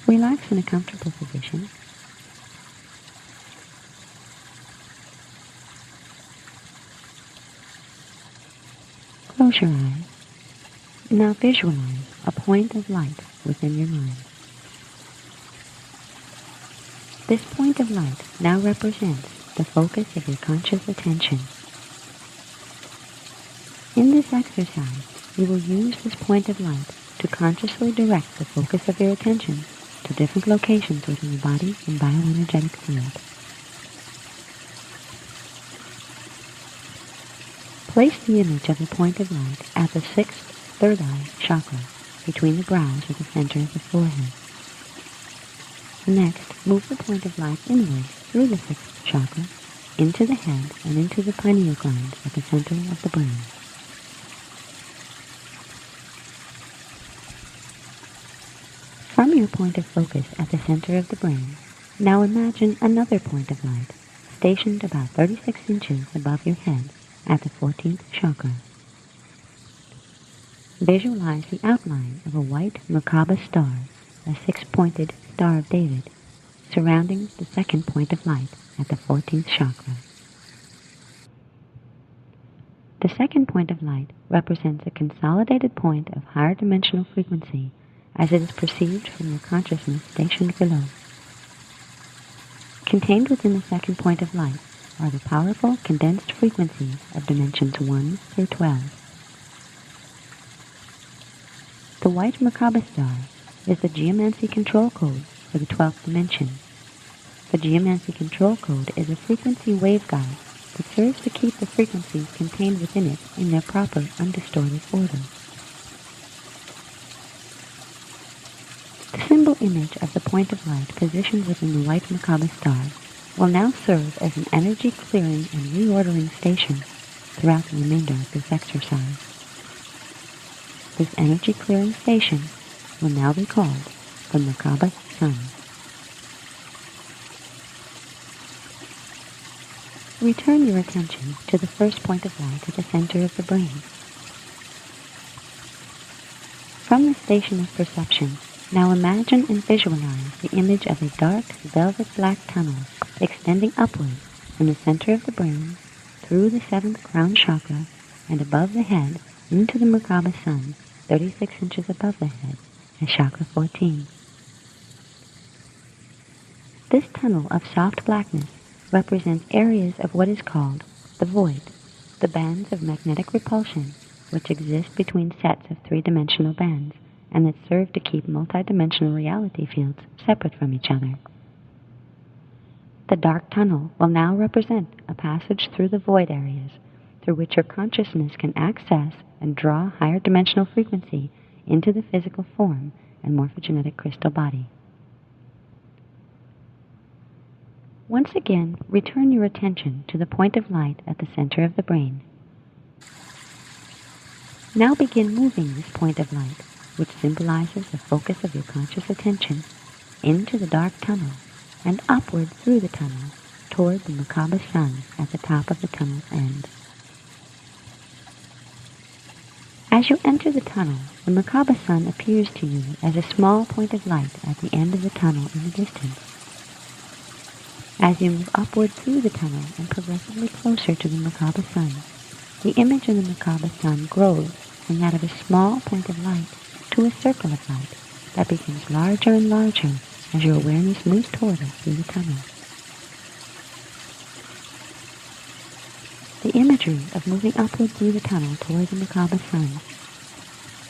Relax in a comfortable position. Close your eyes. Now visualize a point of light within your mind. This point of light now represents the focus of your conscious attention. In this exercise, you will use this point of light to consciously direct the focus of your attention to different locations within the body and bioenergetic field. Place the image of the point of light at the 6th third eye chakra between the brows at the center of the forehead. Next, move the point of light inward through the 6th chakra into the head and into the pineal gland at the center of the brain. From your point of focus at the center of the brain, now imagine another point of light stationed about 36 inches above your head at the 14th chakra. Visualize the outline of a white Merkaba star, a 6-pointed Star of David, surrounding the second point of light at the 14th chakra. The second point of light represents a consolidated point of higher dimensional frequency as it is perceived from your consciousness stationed below. Contained within the second point of light are the powerful condensed frequencies of dimensions 1 through 12. The white Merkaba star is the geomancy control code for the 12th dimension. The geomancy control code is a frequency waveguide that serves to keep the frequencies contained within it in their proper, undistorted order. The symbol image of the point of light positioned within the white Merkaba star will now serve as an energy clearing and reordering station throughout the remainder of this exercise. This energy clearing station will now be called the Merkaba Sun. Return your attention to the first point of light at the center of the brain. From the station of perception, now imagine and visualize the image of a dark, velvet black tunnel extending upward from the center of the brain, through the 7th crown chakra, and above the head into the Merkaba Sun, 36 inches above the head, at chakra 14. This tunnel of soft blackness represents areas of what is called the void, the bands of magnetic repulsion which exist between sets of three-dimensional bands, and that serve to keep multidimensional reality fields separate from each other. The dark tunnel will now represent a passage through the void areas, through which your consciousness can access and draw higher dimensional frequency into the physical form and morphogenetic crystal body. Once again, return your attention to the point of light at the center of the brain. Now begin moving this point of light, which symbolizes the focus of your conscious attention, into the dark tunnel and upward through the tunnel toward the Merkaba Sun at the top of the tunnel's end. As you enter the tunnel, the Merkaba Sun appears to you as a small point of light at the end of the tunnel in the distance. As you move upward through the tunnel and progressively closer to the Merkaba Sun, the image of the Merkaba Sun grows from that of a small point of light to a circle of light that becomes larger and larger as your awareness moves toward it through the tunnel. The imagery of moving upward through the tunnel toward the Merkaba Sun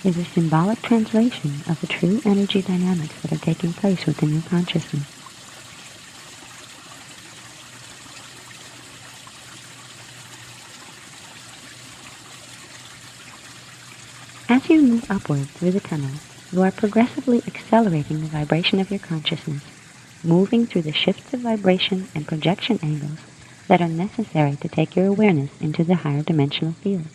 is a symbolic translation of the true energy dynamics that are taking place within your consciousness. As you move upward through the tunnel, you are progressively accelerating the vibration of your consciousness, moving through the shifts of vibration and projection angles that are necessary to take your awareness into the higher dimensional field.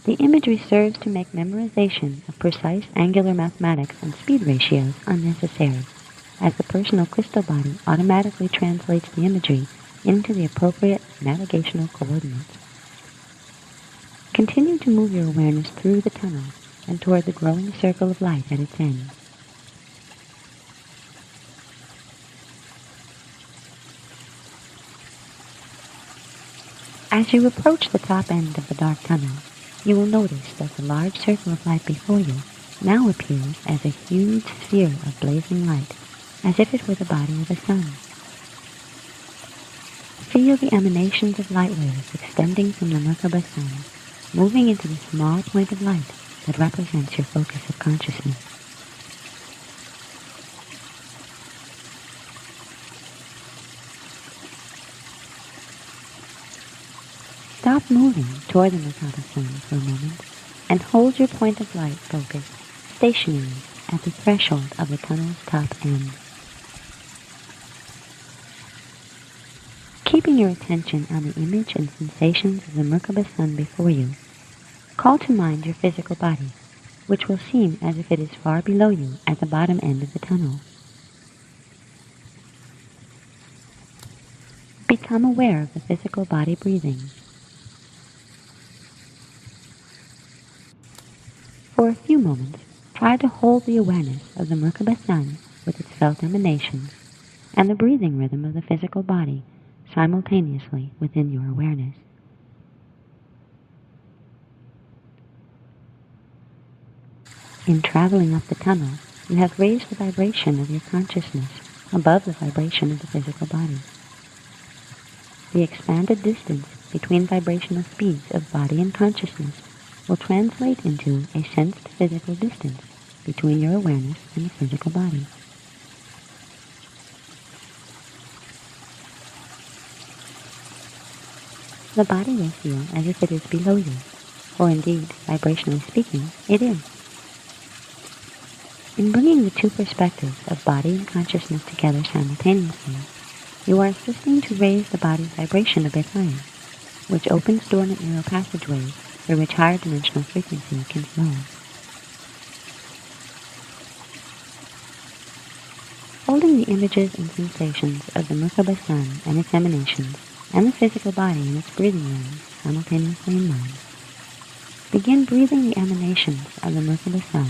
The imagery serves to make memorization of precise angular mathematics and speed ratios unnecessary, as the personal crystal body automatically translates the imagery into the appropriate navigational coordinates. Continue to move your awareness through the tunnel and toward the growing circle of light at its end. As you approach the top end of the dark tunnel, you will notice that the large circle of light before you now appears as a huge sphere of blazing light, as if it were the body of the sun. Feel the emanations of light waves extending from the Merkaba sun, moving into the small point of light that represents your focus of consciousness. Stop moving toward the Merkaba sun for a moment and hold your point of light focus stationary at the threshold of the tunnel's top end. Keeping your attention on the image and sensations of the Merkaba sun before you, call to mind your physical body, which will seem as if it is far below you at the bottom end of the tunnel. Become aware of the physical body breathing. For a few moments, try to hold the awareness of the Merkaba sun with its felt emanations and the breathing rhythm of the physical body simultaneously within your awareness. In traveling up the tunnel, you have raised the vibration of your consciousness above the vibration of the physical body. The expanded distance between vibrational speeds of body and consciousness will translate into a sensed physical distance between your awareness and the physical body. The body will feel as if it is below you, or indeed, vibrationally speaking, it is. In bringing the two perspectives of body and consciousness together simultaneously, you are assisting to raise the body's vibration a bit higher, which opens dormant neural passageways through which higher dimensional frequency can flow. Holding the images and sensations of the Merkaba sun and its emanations, and the physical body and its breathing rhythm simultaneously in mind, begin breathing the emanations of the Merkaba sun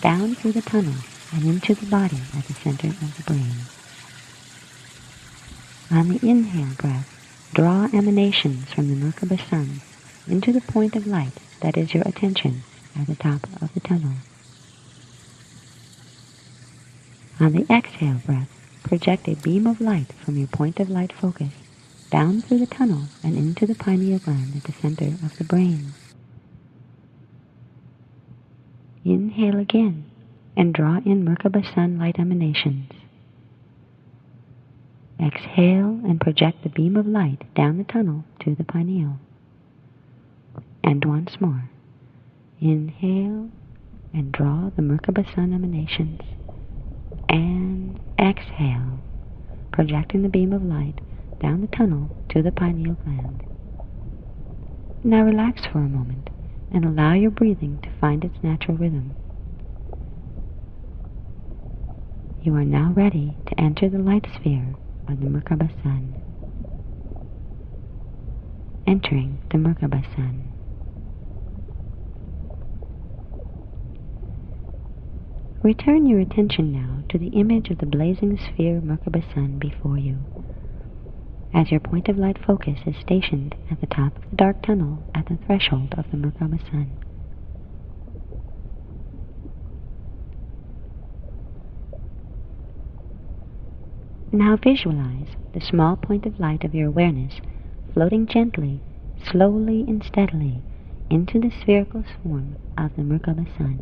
down through the tunnel and into the body at the center of the brain. On the inhale breath, draw emanations from the Merkaba sun into the point of light that is your attention at the top of the tunnel. On the exhale breath, project a beam of light from your point of light focus down through the tunnel and into the pineal gland at the center of the brain. Inhale again and draw in Merkaba sun light emanations. Exhale and project the beam of light down the tunnel to the pineal. And once more, inhale and draw the Merkaba sun emanations, and exhale, projecting the beam of light down the tunnel to the pineal gland. Now relax for a moment and allow your breathing to find its natural rhythm. You are now ready to enter the light sphere of the Merkaba sun. Entering the Merkaba sun. Return your attention now to the image of the blazing sphere Merkaba sun before you, as your point of light focus is stationed at the top of the dark tunnel at the threshold of the Merkaba sun. Now visualize the small point of light of your awareness floating gently, slowly and steadily into the spherical form of the Merkaba sun.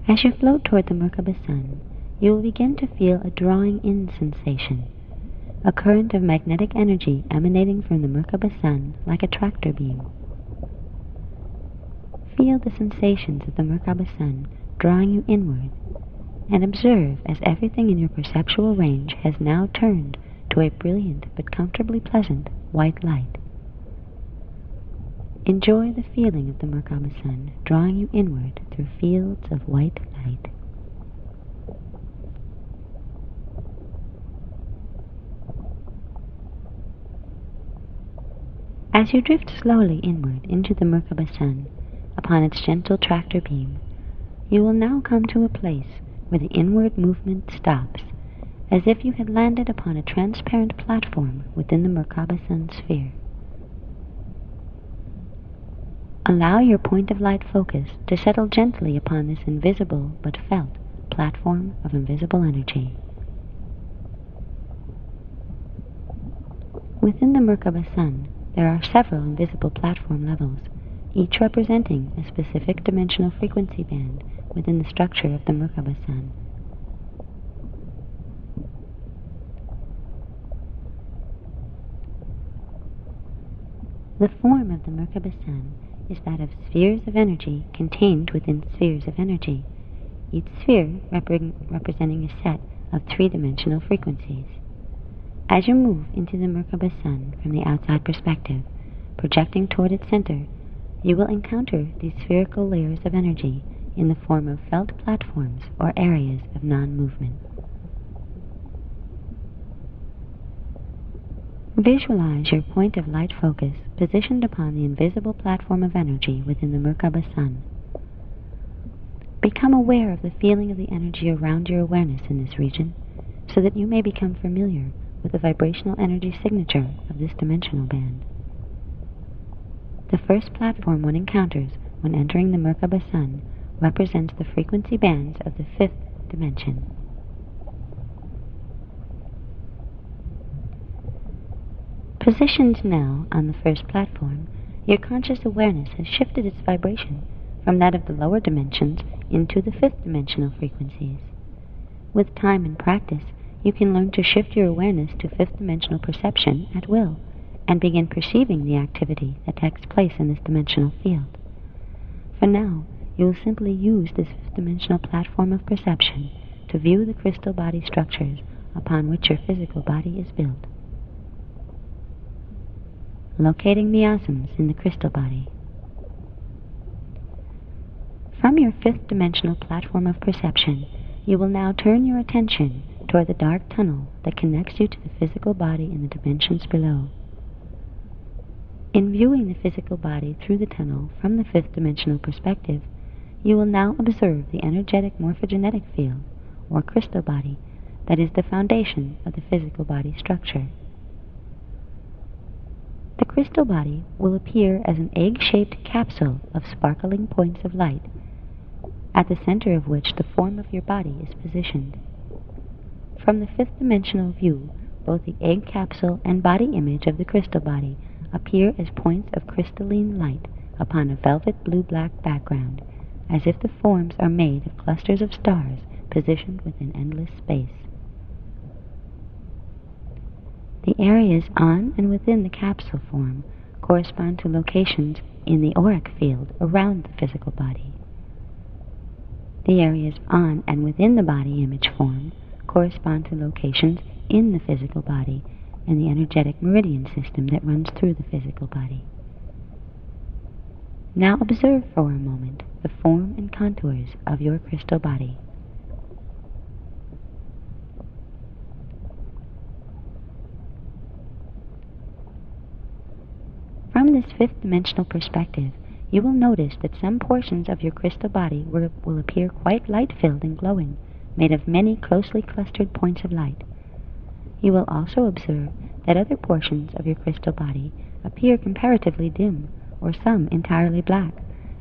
As you float toward the Merkaba sun, you will begin to feel a drawing in sensation, a current of magnetic energy emanating from the Merkaba sun like a tractor beam. Feel the sensations of the Merkaba sun drawing you inward, and observe as everything in your perceptual range has now turned to a brilliant but comfortably pleasant white light. Enjoy the feeling of the Merkaba sun drawing you inward through fields of white light. As you drift slowly inward into the Merkaba sun upon its gentle tractor beam, you will now come to a place where the inward movement stops, as if you had landed upon a transparent platform within the Merkaba sun sphere. Allow your point of light focus to settle gently upon this invisible but felt platform of invisible energy. Within the Merkaba sun, there are several invisible platform levels, each representing a specific dimensional frequency band within the structure of the Merkaba sun. The form of the Merkaba sun is that of spheres of energy contained within spheres of energy, each sphere representing a set of three-dimensional frequencies. As you move into the Merkaba sun from the outside perspective, projecting toward its center, you will encounter these spherical layers of energy in the form of felt platforms or areas of non-movement. Visualize your point of light focus positioned upon the invisible platform of energy within the Merkaba sun. Become aware of the feeling of the energy around your awareness in this region, so that you may become familiar with the vibrational energy signature of this dimensional band. The first platform one encounters when entering the Merkaba sun represents the frequency bands of the fifth dimension. Positioned now on the first platform, your conscious awareness has shifted its vibration from that of the lower dimensions into the fifth dimensional frequencies. With time and practice, you can learn to shift your awareness to fifth dimensional perception at will, and begin perceiving the activity that takes place in this dimensional field. For now, you will simply use this fifth dimensional platform of perception to view the crystal body structures upon which your physical body is built. Locating miasms in the crystal body. From your fifth dimensional platform of perception, you will now turn your attention toward the dark tunnel that connects you to the physical body in the dimensions below. In viewing the physical body through the tunnel from the fifth dimensional perspective, you will now observe the energetic morphogenetic field, or crystal body, that is the foundation of the physical body structure. The crystal body will appear as an egg-shaped capsule of sparkling points of light, at the center of which the form of your body is positioned. From the fifth dimensional view, both the egg capsule and body image of the crystal body appear as points of crystalline light upon a velvet blue-black background, as if the forms are made of clusters of stars positioned within endless space. The areas on and within the capsule form correspond to locations in the auric field around the physical body. The areas on and within the body image form correspond to locations in the physical body and the energetic meridian system that runs through the physical body. Now observe for a moment the form and contours of your crystal body. From this fifth dimensional perspective, you will notice that some portions of your crystal body will appear quite light-filled and glowing, made of many closely clustered points of light. You will also observe that other portions of your crystal body appear comparatively dim, or some entirely black,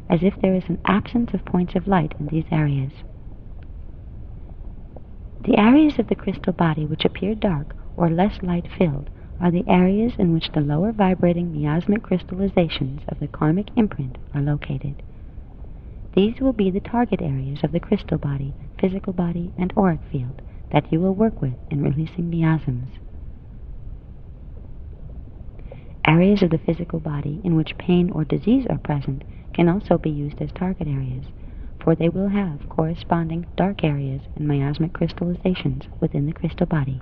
as if there is an absence of points of light in these areas. The areas of the crystal body which appear dark or less light-filled are the areas in which the lower vibrating miasmic crystallizations of the karmic imprint are located. These will be the target areas of the crystal body, physical body, and auric field that you will work with in releasing miasms. Areas of the physical body in which pain or disease are present can also be used as target areas, for they will have corresponding dark areas and miasmic crystallizations within the crystal body.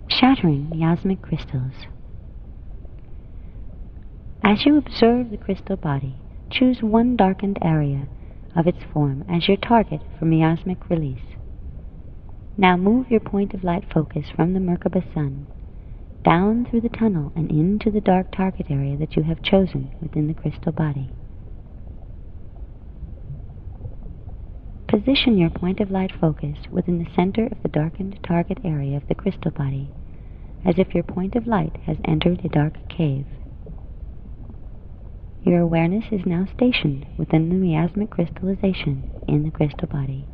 Shattering miasmic crystals. As you observe the crystal body, choose one darkened area of its form as your target for miasmic release. Now move your point of light focus from the Merkaba sun, down through the tunnel and into the dark target area that you have chosen within the crystal body. Position your point of light focus within the center of the darkened target area of the crystal body, as if your point of light has entered a dark cave. Your awareness is now stationed within the miasmic crystallization in the crystal body.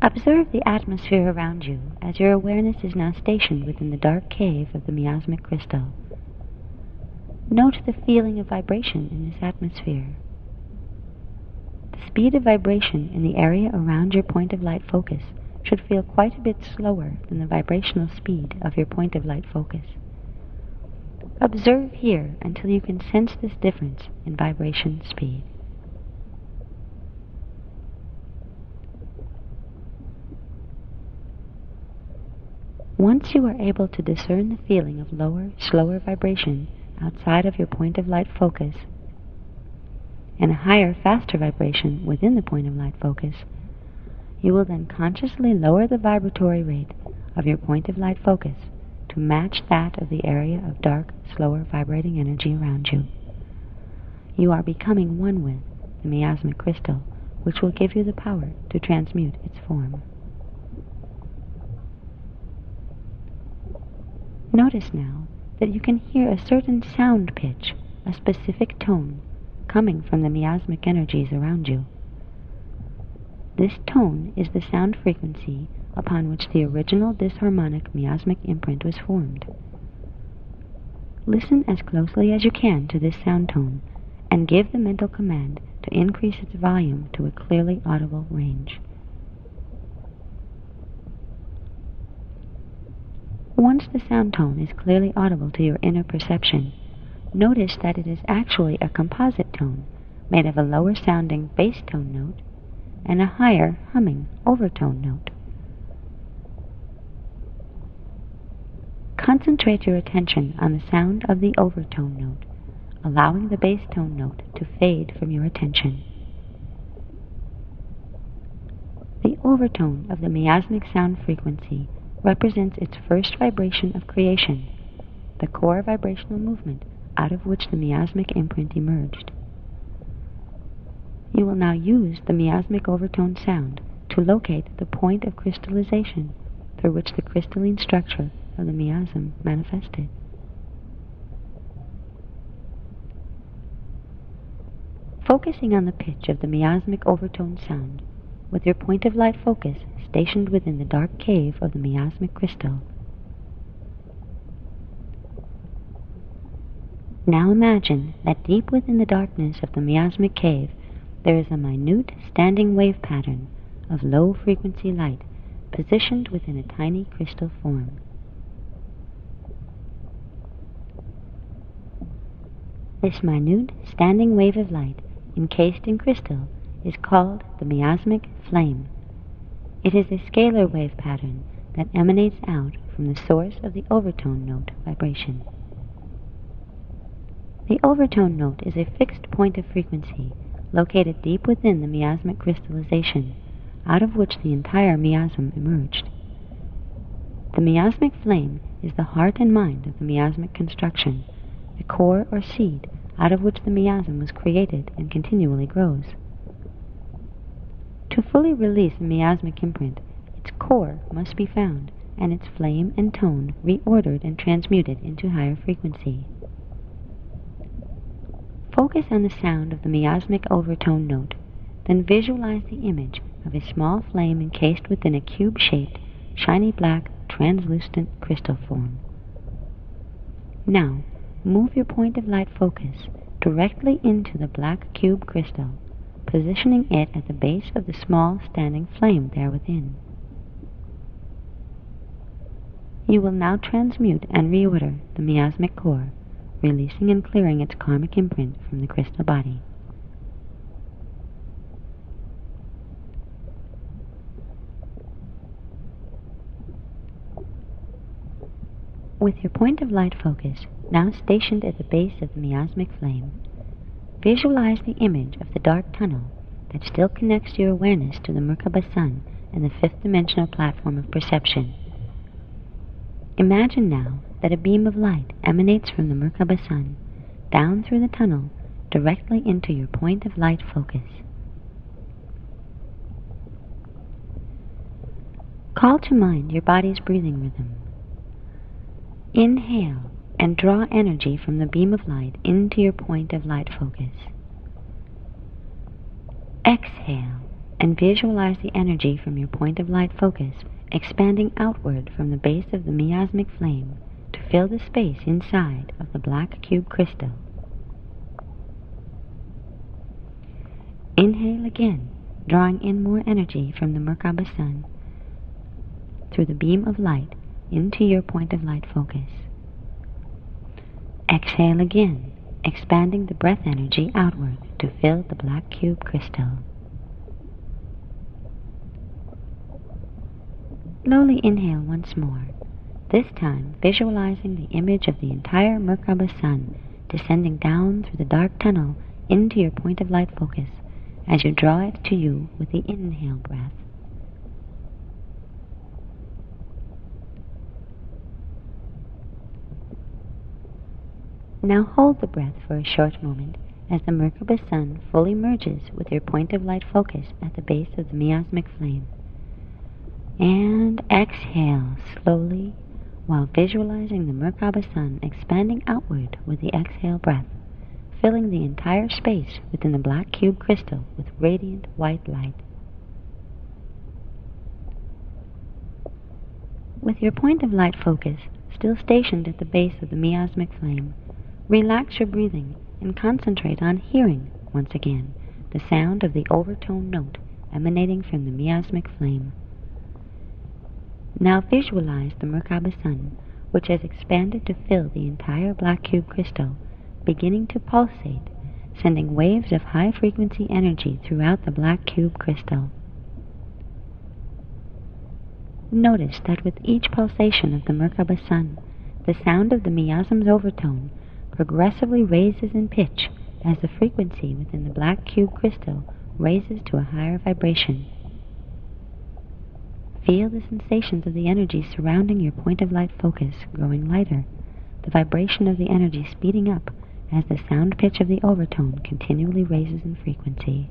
Observe the atmosphere around you as your awareness is now stationed within the dark cave of the miasmic crystal. Note the feeling of vibration in this atmosphere. The speed of vibration in the area around your point of light focus should feel quite a bit slower than the vibrational speed of your point of light focus. Observe here until you can sense this difference in vibration speed. Once you are able to discern the feeling of lower, slower vibration outside of your point of light focus, and a higher, faster vibration within the point of light focus, you will then consciously lower the vibratory rate of your point of light focus to match that of the area of dark, slower vibrating energy around you. You are becoming one with the miasmic crystal, which will give you the power to transmute its form. Notice now that you can hear a certain sound pitch, a specific tone, coming from the miasmic energies around you. This tone is the sound frequency upon which the original disharmonic miasmic imprint was formed. Listen as closely as you can to this sound tone, and give the mental command to increase its volume to a clearly audible range. Once the sound tone is clearly audible to your inner perception, notice that it is actually a composite tone made of a lower sounding bass tone note and a higher humming overtone note. Concentrate your attention on the sound of the overtone note, allowing the bass tone note to fade from your attention. The overtone of the miasmic sound frequency represents its first vibration of creation, the core vibrational movement out of which the miasmic imprint emerged. You will now use the miasmic overtone sound to locate the point of crystallization through which the crystalline structure of the miasm manifested. Focusing on the pitch of the miasmic overtone sound, with your point of light focus stationed within the dark cave of the miasmic crystal. Now imagine that deep within the darkness of the miasmic cave there is a minute standing wave pattern of low frequency light positioned within a tiny crystal form. This minute standing wave of light encased in crystal is called the miasmic flame. It is a scalar wave pattern that emanates out from the source of the overtone note vibration. The overtone note is a fixed point of frequency located deep within the miasmic crystallization, out of which the entire miasm emerged. The miasmic flame is the heart and mind of the miasmic construction, the core or seed out of which the miasm was created and continually grows. To fully release the miasmic imprint, its core must be found, and its flame and tone reordered and transmuted into higher frequency. Focus on the sound of the miasmic overtone note, then visualize the image of a small flame encased within a cube-shaped, shiny black, translucent crystal form. Now, move your point of light focus directly into the black cube crystal, positioning it at the base of the small standing flame there within. You will now transmute and reorder the miasmic core, releasing and clearing its karmic imprint from the crystal body. With your point of light focus now stationed at the base of the miasmic flame, visualize the image of the dark tunnel that still connects your awareness to the Merkaba Sun and the fifth dimensional platform of perception. Imagine now that a beam of light emanates from the Merkaba Sun down through the tunnel directly into your point of light focus. Call to mind your body's breathing rhythm. Inhale and draw energy from the beam of light into your point of light focus. Exhale and visualize the energy from your point of light focus expanding outward from the base of the miasmic flame to fill the space inside of the black cube crystal. Inhale again, drawing in more energy from the Merkaba Sun through the beam of light into your point of light focus. Exhale again, expanding the breath energy outward to fill the black cube crystal. Slowly inhale once more, this time visualizing the image of the entire Merkaba Sun descending down through the dark tunnel into your point of light focus as you draw it to you with the inhale breath. Now hold the breath for a short moment as the Merkaba Sun fully merges with your point of light focus at the base of the miasmic flame. And exhale slowly while visualizing the Merkaba Sun expanding outward with the exhale breath, filling the entire space within the black cube crystal with radiant white light. With your point of light focus still stationed at the base of the miasmic flame, relax your breathing and concentrate on hearing, once again, the sound of the overtone note emanating from the miasmic flame. Now visualize the Merkaba Sun, which has expanded to fill the entire black cube crystal, beginning to pulsate, sending waves of high-frequency energy throughout the black cube crystal. Notice that with each pulsation of the Merkaba Sun, the sound of the miasm's overtone progressively raises in pitch as the frequency within the black cube crystal raises to a higher vibration. Feel the sensations of the energy surrounding your point of light focus growing lighter, the vibration of the energy speeding up as the sound pitch of the overtone continually raises in frequency.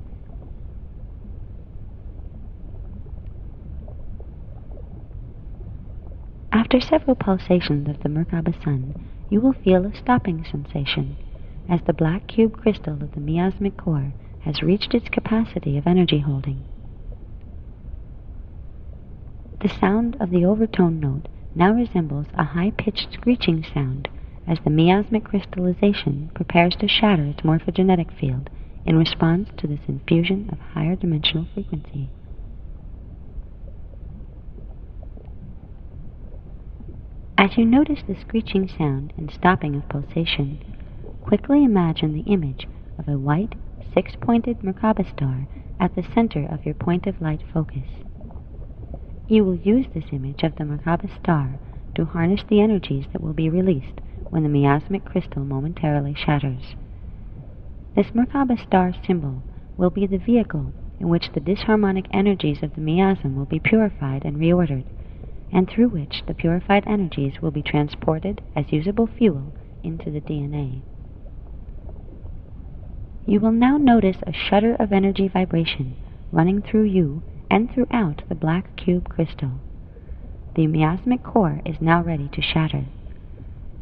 After several pulsations of the Merkaba Sun, you will feel a stopping sensation as the black cube crystal of the miasmic core has reached its capacity of energy holding. The sound of the overtone note now resembles a high-pitched screeching sound as the miasmic crystallization prepares to shatter its morphogenetic field in response to this infusion of higher dimensional frequency. As you notice the screeching sound and stopping of pulsation, quickly imagine the image of a white, six-pointed Merkaba star at the center of your point of light focus. You will use this image of the Merkaba star to harness the energies that will be released when the miasmic crystal momentarily shatters. This Merkaba star symbol will be the vehicle in which the disharmonic energies of the miasm will be purified and reordered, and through which the purified energies will be transported as usable fuel into the DNA. You will now notice a shudder of energy vibration running through you and throughout the black cube crystal. The miasmic core is now ready to shatter.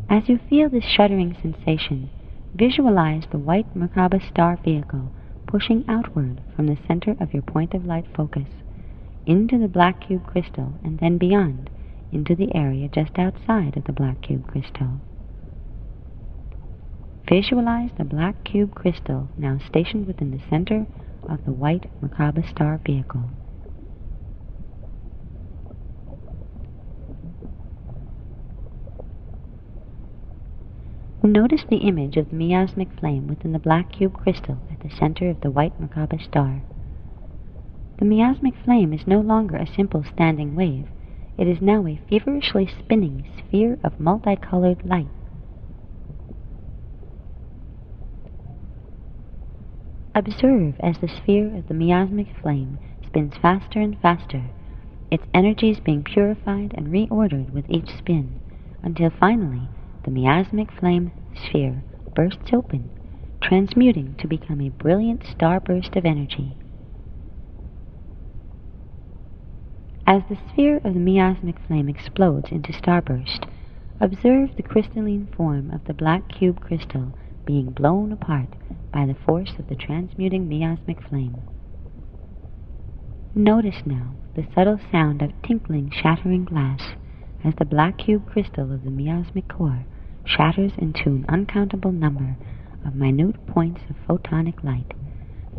As you feel this shuddering sensation, visualize the white Merkaba star vehicle pushing outward from the center of your point of light focus into the black cube crystal and then beyond into the area just outside of the black cube crystal. Visualize the black cube crystal now stationed within the center of the white Merkaba star vehicle. Notice the image of the miasmic flame within the black cube crystal at the center of the white Merkaba star. The miasmic flame is no longer a simple standing wave. It is now a feverishly spinning sphere of multicolored light. Observe as the sphere of the miasmic flame spins faster and faster, its energies being purified and reordered with each spin, until finally the miasmic flame sphere bursts open, transmuting to become a brilliant starburst of energy. As the sphere of the miasmic flame explodes into starburst, observe the crystalline form of the black cube crystal being blown apart by the force of the transmuting miasmic flame. Notice now the subtle sound of tinkling, shattering glass as the black cube crystal of the miasmic core shatters into an uncountable number of minute points of photonic light,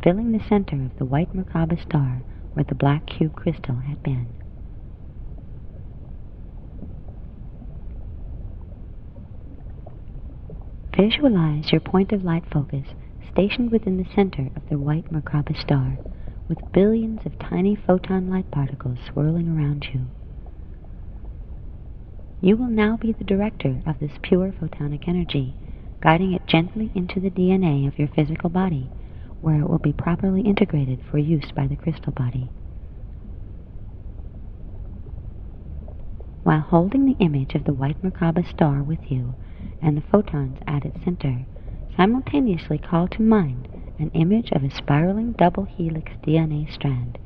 filling the center of the white Merkaba star where the black cube crystal had been. Visualize your point of light focus stationed within the center of the white Merkaba star, with billions of tiny photon light particles swirling around you. You will now be the director of this pure photonic energy, guiding it gently into the DNA of your physical body, where it will be properly integrated for use by the crystal body. While holding the image of the white Merkaba star with you and the photons at its center, simultaneously call to mind an image of a spiraling double helix DNA strand,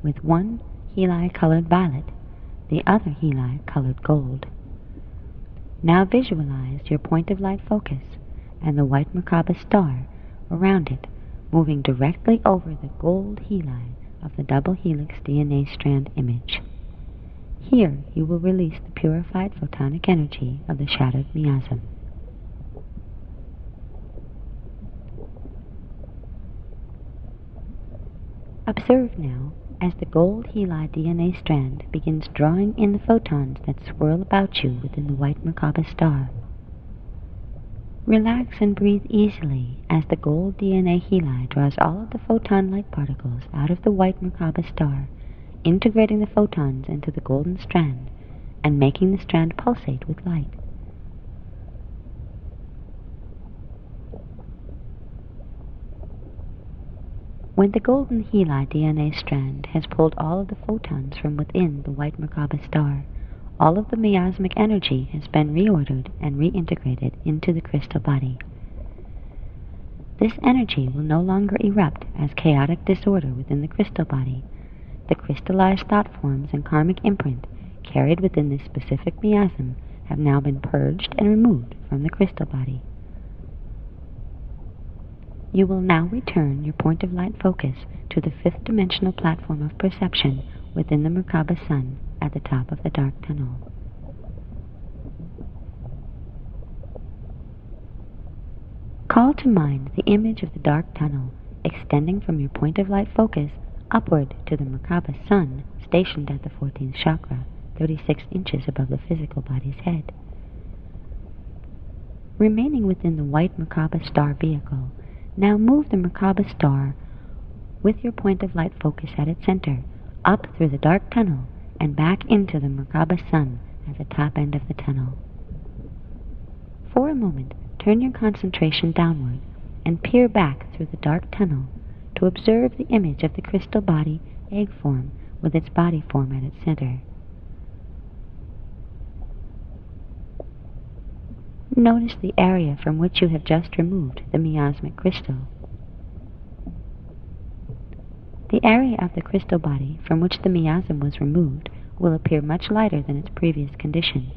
with one heli colored violet, the other heli colored gold. Now visualize your point of light focus and the white Merkaba star around it, moving directly over the gold heli of the double helix DNA strand image. Here you will release the purified photonic energy of the shattered miasm. Observe now as the gold heli DNA strand begins drawing in the photons that swirl about you within the white Merkaba star. Relax and breathe easily as the gold DNA heli draws all of the photon light particles out of the white Merkaba star, integrating the photons into the golden strand and making the strand pulsate with light. When the golden heli DNA strand has pulled all of the photons from within the white Merkaba star, all of the miasmic energy has been reordered and reintegrated into the crystal body. This energy will no longer erupt as chaotic disorder within the crystal body. The crystallized thought forms and karmic imprint carried within this specific miasm have now been purged and removed from the crystal body. You will now return your point of light focus to the fifth dimensional platform of perception within the Merkaba sun at the top of the dark tunnel. Call to mind the image of the dark tunnel extending from your point of light focus upward to the Merkaba sun stationed at the 14th chakra, 36 inches above the physical body's head. Remaining within the white Merkaba star vehicle, now move the Merkaba star with your point of light focus at its center, up through the dark tunnel and back into the Merkaba sun at the top end of the tunnel. For a moment, turn your concentration downward and peer back through the dark tunnel to observe the image of the crystal body egg form with its body form at its center. Notice the area from which you have just removed the miasmic crystal. The area of the crystal body from which the miasm was removed will appear much lighter than its previous condition.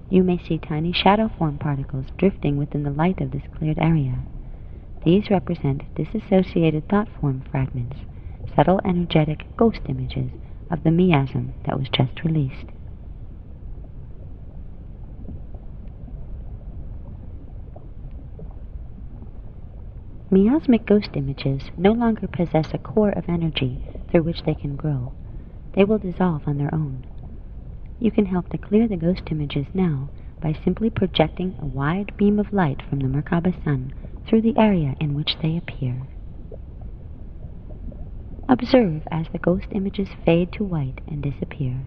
You may see tiny shadow form particles drifting within the light of this cleared area. These represent disassociated thought form fragments, subtle energetic ghost images of the miasm that was just released. Miasmic ghost images no longer possess a core of energy through which they can grow. They will dissolve on their own. You can help to clear the ghost images now by simply projecting a wide beam of light from the Merkaba sun through the area in which they appear. Observe as the ghost images fade to white and disappear.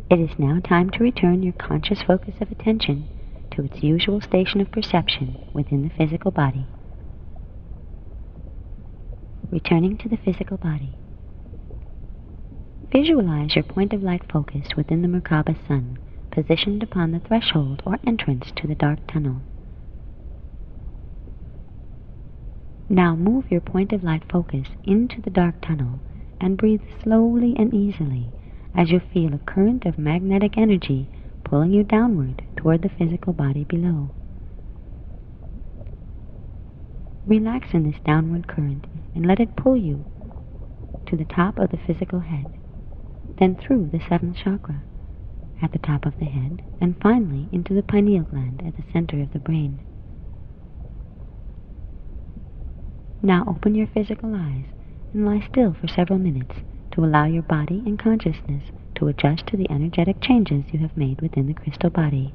It is now time to return your conscious focus of attention to its usual station of perception within the physical body. Returning to the physical body. Visualize your point of light focus within the Merkaba sun, positioned upon the threshold or entrance to the dark tunnel. Now move your point of light focus into the dark tunnel and breathe slowly and easily as you feel a current of magnetic energy pulling you downward toward the physical body below. Relax in this downward current and let it pull you to the top of the physical head, then through the seventh chakra at the top of the head, and finally into the pineal gland at the center of the brain. Now open your physical eyes and lie still for several minutes to allow your body and consciousness to adjust to the energetic changes you have made within the crystal body.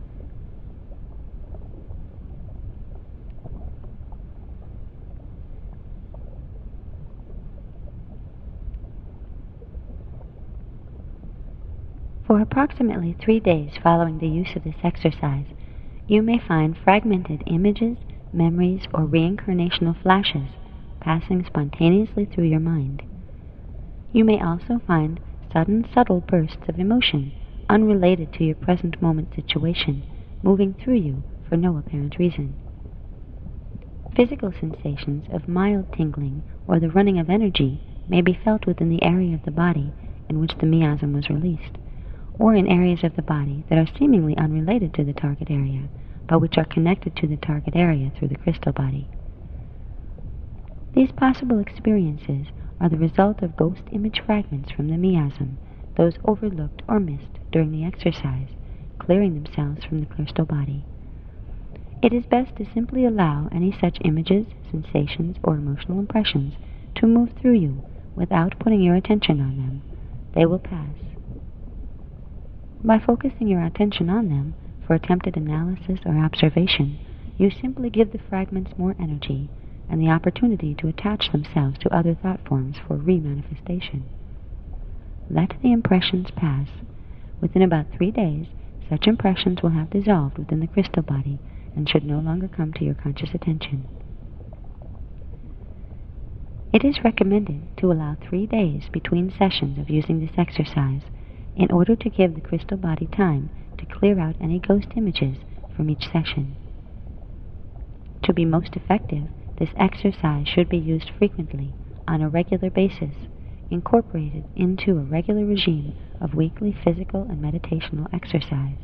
For approximately 3 days following the use of this exercise, you may find fragmented images, memories, or reincarnational flashes passing spontaneously through your mind. You may also find sudden, subtle bursts of emotion unrelated to your present moment situation moving through you for no apparent reason. Physical sensations of mild tingling or the running of energy may be felt within the area of the body in which the miasm was released, or in areas of the body that are seemingly unrelated to the target area, but which are connected to the target area through the crystal body. These possible experiences are the result of ghost image fragments from the miasm, those overlooked or missed during the exercise, clearing themselves from the crystal body. It is best to simply allow any such images, sensations, or emotional impressions to move through you without putting your attention on them. They will pass. By focusing your attention on them for attempted analysis or observation, you simply give the fragments more energy and the opportunity to attach themselves to other thought forms for re-manifestation. Let the impressions pass. Within about 3 days, such impressions will have dissolved within the crystal body and should no longer come to your conscious attention. It is recommended to allow 3 days between sessions of using this exercise in order to give the crystal body time to clear out any ghost images from each session. To be most effective, this exercise should be used frequently, on a regular basis, incorporated into a regular regime of weekly physical and meditational exercise.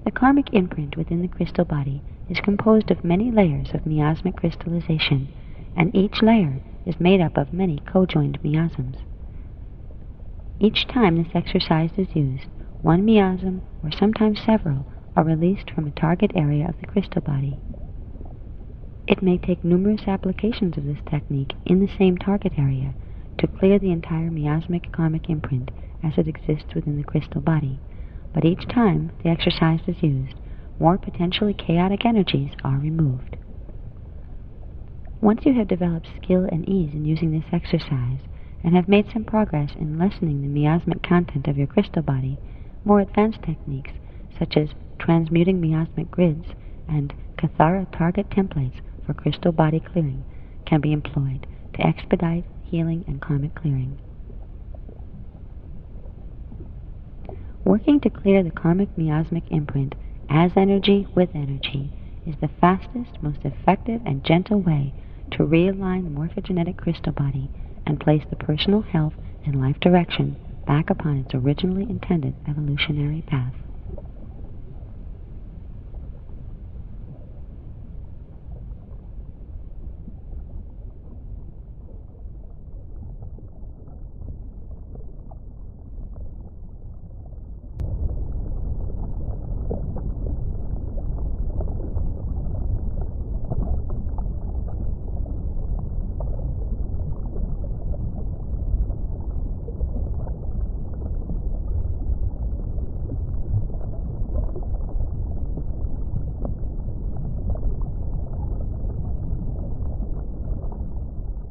The karmic imprint within the crystal body is composed of many layers of miasmic crystallization, and each layer is made up of many co-joined miasms. Each time this exercise is used, one miasm, or sometimes several, are released from a target area of the crystal body. It may take numerous applications of this technique in the same target area to clear the entire miasmic karmic imprint as it exists within the crystal body, but each time the exercise is used, more potentially chaotic energies are removed. Once you have developed skill and ease in using this exercise, and have made some progress in lessening the miasmic content of your crystal body, more advanced techniques, such as transmuting miasmic grids and Kathara target templates for crystal body clearing, can be employed to expedite healing and karmic clearing. Working to clear the karmic miasmic imprint as energy with energy is the fastest, most effective, and gentle way to realign the morphogenetic crystal body and place the personal health and life direction back upon its originally intended evolutionary path.